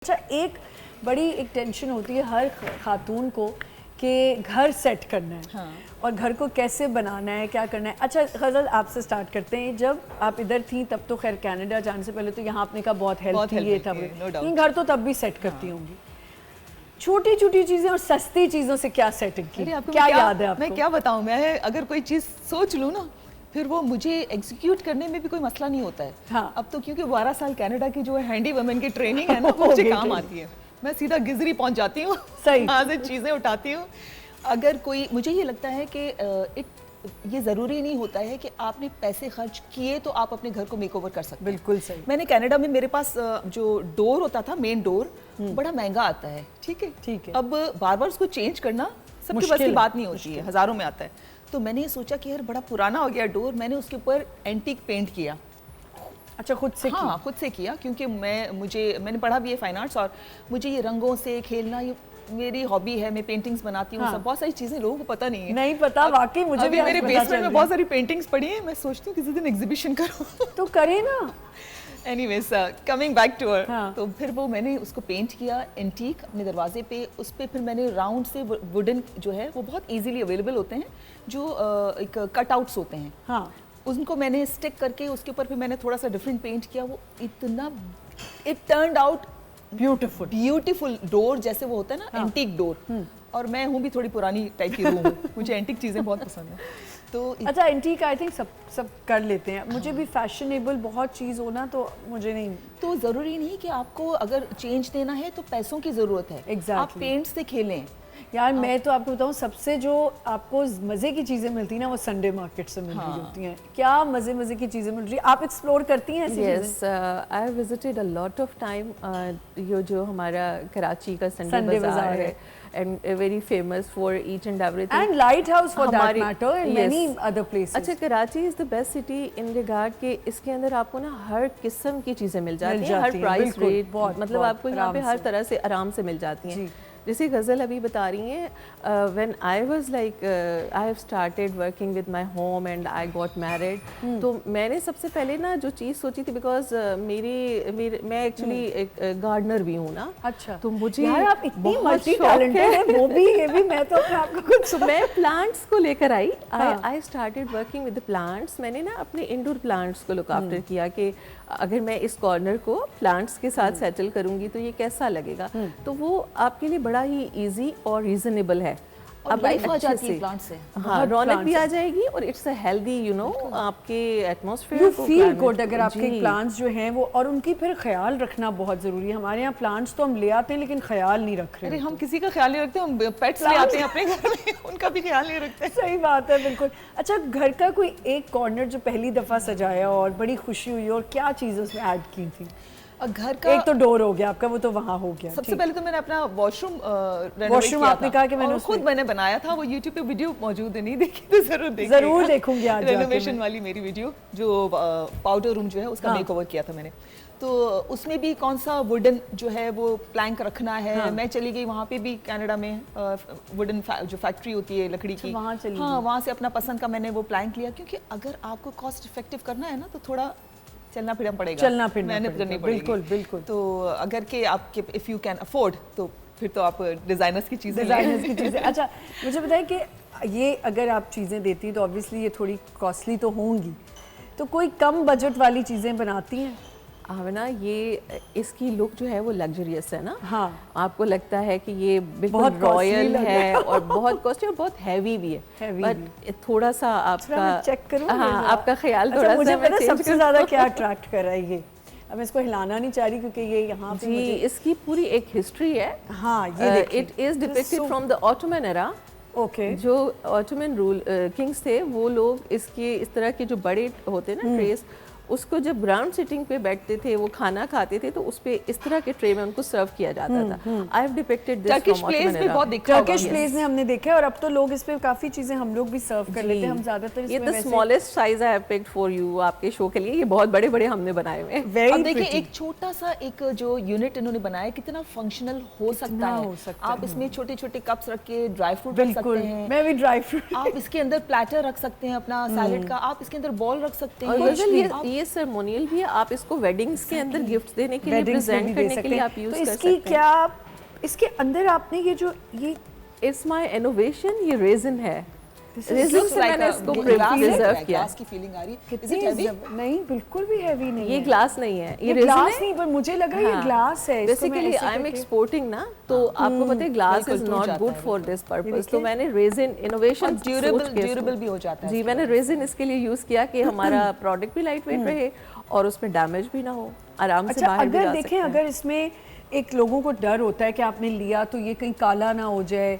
अच्छा, एक टेंशन होती है हर खातून को कि घर सेट करना है। हाँ। और घर को कैसे बनाना है, क्या करना है। अच्छा गज़ल, आपसे स्टार्ट करते हैं। जब आप इधर थी तब तो खैर कनाडा जाने से पहले तो यहाँ आपने कहा बहुत हेल्प थी, ये था, लेकिन घर तो तब भी सेट करती होंगी। छोटी छोटी चीज़ें और सस्ती चीज़ों से क्या सेटिंग की, क्या याद है आपको? मैं क्या बताऊँ, मैं अगर कोई चीज़ सोच लूँ ना, फिर वो मुझे एग्जीक्यूट करने में भी कोई मसला नहीं होता है। हाँ। अब तो क्योंकि 12 साल कनाडा की जो है हैंडी वुमेन की ट्रेनिंग है ना, वो मुझे काम आती है। मैं सीधा गिजरी पहुंच जाती हूँ, वहाँ से चीज़ें उठाती हूँ। अगर कोई, मुझे ये लगता है कि ये ज़रूरी नहीं होता है कि आपने पैसे खर्च किए तो आप अपने घर को मेकओवर कर सकते हैं। बिल्कुल सही। मैंने कनाडा में, मेरे पास जो डोर होता था, मेन डोर, बड़ा महंगा आता है। ठीक है। अब बार बार उसको चेंज करना सबके बस की बात नहीं होती है, हज़ारों में आता है। तो मैंने ये सोचा कि यार बड़ा पुराना हो गया डोर, मैंने उसके ऊपर एंटीक पेंट किया। अच्छा, खुद से? हाँ, खुद से किया, क्योंकि मैंने पढ़ा भी है फाइन आर्ट्स, और मुझे ये रंगों से खेलना ये मेरी हॉबी है। मैं पेंटिंग्स बनाती हूँ। हाँ। बहुत सारी चीजें लोगों को पता नहीं है। नहीं पता, वाकई मुझे भी। मेरे बेसमेंट में बहुत सारी पेंटिंग्स पड़ी हैं। मैं सोचती हूँ किसी दिन एग्जीबिशन करूँ। तो करे ना। Anyways, coming back to her, तो फिर वो मैंने उसको पेंट किया एंटीक अपने दरवाजे पे। उस पर फिर मैंने राउंड से वुडन जो है वो बहुत इजीली अवेलेबल होते हैं, जो एक कटआउट्स होते हैं। हाँ, उनको मैंने स्टिक करके उसके ऊपर फिर मैंने थोड़ा सा डिफरेंट पेंट किया। वो इतना, it turned out beautiful door जैसे वो होता है ना। हाँ। Antique door. और मैं हूँ भी थोड़ी पुरानी टाइप की रूह हूँ, मुझे एंटीक चीज़ें बहुत पसंद है। तो अच्छा, एंटीक आई थिंक सब कर लेते हैं। मुझे भी फैशनेबल बहुत चीज़ हो ना, तो मुझे नहीं। तो ज़रूरी नहीं कि आपको अगर चेंज देना है तो पैसों की ज़रूरत है। Exactly. आप पेंट से खेलें। यार मैं तो आपको बताऊं, सबसे जो आपको मज़े की चीज़ें मिलती हैं ना, वो संडे मार्केट से मिल रही होती हैं। क्या मज़े की चीज़ें मिल रही है। आप एक्सप्लोर करती हैं ऐसी चीज़ें? Yes, I have visited a lot of time. ये जो हमारा कराची का संडे बाज़ार है, and very famous for each and everything. And Lighthouse for that matter, and many other places. अच्छा, Karachi is the best city in regard के इसके अंदर आपको ना हर किस्म की चीज़ें मिल जाती हैं, हर प्राइस रेट, मतलब आपको यहाँ पे हर तरह से आराम से मिल जाती हैं। जैसे गज़ल अभी बता रही हैं, when I was like I have started working with my home and I got married, तो मैंने सबसे पहले ना जो चीज़ सोची थी, बिकॉज मैं एक्चुअली एक गार्डनर भी हूँ ना। अच्छा, तो मुझे यार आप इतनी मल्टी टैलेंटेड है। वो भी ये भी, मैं तो अपने आप को कुछ मैं प्लांट्स को लेकर आई। I started working with the plants. मैंने ना अपने इंडोर प्लांट्स को लुक आफ्टर किया कि अगर मैं इस कॉर्नर को प्लांट्स के साथ सेटल करूंगी तो ये कैसा लगेगा। तो वो आपके लिए बड़ा ही इजी और रीजनेबल है। अब लाइफ आ जाती है प्लांट से। हाँ, रौनक भी आ जाएगी और it's a healthy, you know, आपके एटमॉस्फेयर यू फील गुड अगर आपके प्लांट्स जो हैं वो, और उनकी फिर ख्याल रखना बहुत जरूरी है। हमारे यहाँ प्लांट्स तो हम ले आते हैं लेकिन ख्याल नहीं रख रहे। अरे हम किसी का ख्याल नहीं रखते, हम पेट्स ले आते हैं अपने घर में, उनका भी ख्याल नहीं रखते। सही बात है, बिल्कुल। अच्छा, घर का कोई एक कॉर्नर जो पहली दफा सजाया और बड़ी खुशी हुई, और क्या चीज़ उसमें ऐड की थी? घर का एक तो डोर हो गया आपका, वो तो वहाँ हो गया। सबसे पहले तो मैंने अपना वॉशरूम आपने कहा कि मैंने खुद मैंने बनाया था। वो YouTube पे वीडियो मौजूद है, नहीं देखी तो जरूर देखूंगी आज। रेनोवेशन वाली मेरी वीडियो, जो पाउडर रूम जो है उसका मेकओवर किया था मैंने। तो उसमें भी कौन सा वुडन जो है वो प्लैंक रखना है। हाँ। मैं चली गई वहाँ पे भी, कनाडा में वुडन जो फैक्ट्री होती है लकड़ी की, वहाँ चली। हाँ, वहाँ से अपना पसंद का मैंने वो प्लैंक लिया, क्योंकि अगर आपको कॉस्ट इफेक्टिव करना है ना तो थोड़ा चलना फिरना पड़ेगा, मेहनत करनी पड़ेगी। बिल्कुल। तो अगर के आपके इफ़ यू कैन अफोर्ड, तो फिर तो आप डिज़ाइनर्स की चीज़ें अच्छा, मुझे बताएं कि ये अगर आप चीज़ें देती हैं तो ऑब्वियसली ये थोड़ी कॉस्टली तो होंगी, तो कोई कम बजट वाली चीज़ें बनाती हैं? हाँ ना, ये इसकी लुक जो है वो लग्जरियस है ना। हाँ, आपको लगता है कि ये बहुत रॉयल है और बहुत कॉस्टली और बहुत हैवी भी है, बट थोड़ा सा आपका चेक करूँ। हाँ, आपका ख्याल थोड़ा सा। मुझे पता है सबसे ज़्यादा क्या अट्रैक्ट कर रहा है ये। अब मैं इसको हिलाना नहीं चाह रही क्योंकि ये यहाँ पे जी, इसकी पूरी एक हिस्ट्री है। हाँ, ये it is depicted from the Ottoman era. Okay. जो ऑटोमन रूल किंग्स थे, वो लोग इसके इस तरह के जो बड़े होते हैं ना ट्रेस, उसको जब ग्राउंड सिटिंग पे बैठते थे, वो खाना खाते थे, तो उस पे इस तरह के ट्रे में उनको सर्व किया जाता था। I have depicted this Turkish place में बहुत देखा होगा। टर्किश प्लेस में हमने देखा है, और अब तो लोग इस पे काफी चीजें हम लोग भी सर्व कर लेते हैं। हम ज्यादातर ये the smallest size I have picked for you, आपके शो के लिए। ये बहुत बड़े बड़े हमने बनाए हुए हैं। अब देखिए, एक छोटा सा एक जो यूनिट इन्होंने बनाया, कितना फंक्शनल हो सकता है। आप इसमें छोटे छोटे कप्स रख के ड्राई फ्रूट रख सकते हैं। मैं भी ड्राई फ्रूट। आप इसके अंदर प्लेटर रख सकते हैं अपना सैलेड का, आप इसके अंदर बॉल रख सकते हैं। ये ये सर्मोनियल भी है, आप इसको वेडिंग्स के अंदर गिफ्ट देने के लिए, प्रेजेंट करने के लिए आप यूज कर सकते हैं। इसकी क्या, इसके अंदर आपने ये जो ये इट्स माय इनोवेशन, ये रेजिन है। रेजिन से मैंने इसको प्रिजर्व किया। ग्लास की फीलिंग आ रही है। कितनी हेवी? नहीं, बिल्कुल भी हेवी नहीं ये है। ग्लास नहीं है, ये ग्लास नहीं, पर मुझे लगा ये ग्लास है। बेसिकली आई एम एक्सपोर्टिंग ना, तो आपको पता है glass is not good for this purpose, तो मैंने रेजिन इनोवेशन ड्यूरेबल भी हो जाता है जी, मैंने रेजिन इसके लिए यूज किया कि हमारा प्रोडक्ट भी लाइट वेट रहे और उसमें डैमेज भी ना हो, आराम से बाहर भी जा सकते हैं। अगर देखें, अगर इसमें एक लोगों को डर होता है कि आपने लिया तो ये कहीं काला ना हो जाए,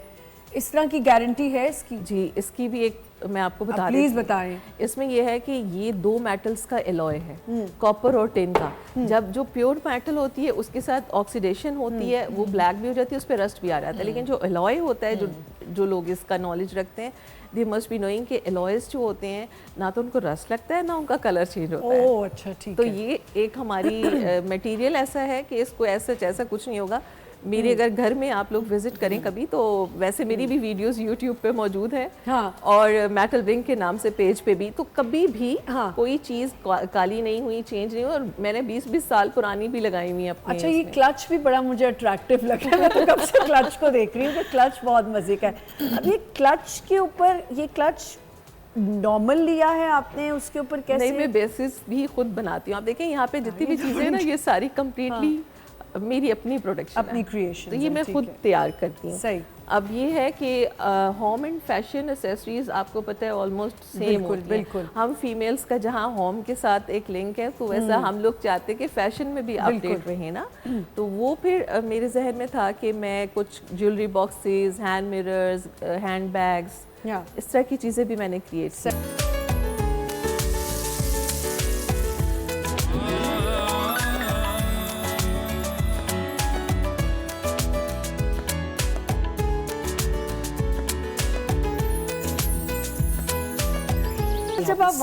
इस तरह की गारंटी है इसकी? जी, इसकी भी एक मैं आपको बता रही प्लीज बताएं। इसमें यह है कि ये 2 मेटल्स का एलॉय है, कॉपर और टिन का। जब जो प्योर मेटल होती है उसके साथ ऑक्सीडेशन होती है, वो ब्लैक भी हो जाती है, उस पर रस्ट भी आ जाता है। लेकिन जो एलॉय होता है, जो लोग इसका नॉलेज रखते हैं, दे मस्ट बी नोइंग कि एलॉयज जो होते हैं ना तो उनको रस्ट लगता है ना उनका कलर चेंज होता है। ओह अच्छा, ठीक तो है। ये एक हमारी मटेरियल ऐसा है कि इसको ऐसा कुछ नहीं होगा। मेरे अगर घर में आप लोग विजिट करें कभी, तो वैसे मेरी भी वीडियोस यूट्यूब पे मौजूद है, हाँ। और मेटल रिंग के नाम से पेज पे भी, तो कभी भी हाँ। कोई चीज़ काली नहीं हुई, चेंज नहीं हुई, और मैंने 20-20 साल पुरानी भी लगाई हुई अपनी। अच्छा, ये क्लच भी बड़ा मुझे अट्रैक्टिव लग रहा है। मैं तो कब से क्लच को देख रही हूँ कि क्लच बहुत मजे का है। अब ये क्लच के ऊपर, ये क्लच नॉर्मल लिया है आपने, उसके ऊपर कैसे? नहीं, मैं बेसिस भी खुद बनाती हूँ। आप देखें यहाँ पे जितनी भी चीज़ें हैं ना, ये सारी कम्प्लीटली मेरी अपनी प्रोडक्शन, अपनी क्रिएशन, तो ये मैं खुद तैयार करती हूँ। सही। अब ये है कि होम एंड फैशन एसेसरीज आपको पता है ऑलमोस्ट सेम होती है। बिल्कुल। हम फीमेल्स का जहाँ होम के साथ एक लिंक है, तो वैसा हम लोग चाहते हैं कि फैशन में भी अपडेट रहे ना। तो वो फिर मेरे जहन में था कि मैं कुछ jewellery boxes, hand mirrors, hand bags, इस तरह की चीज़ें भी मैंने क्रिएट की। जब आप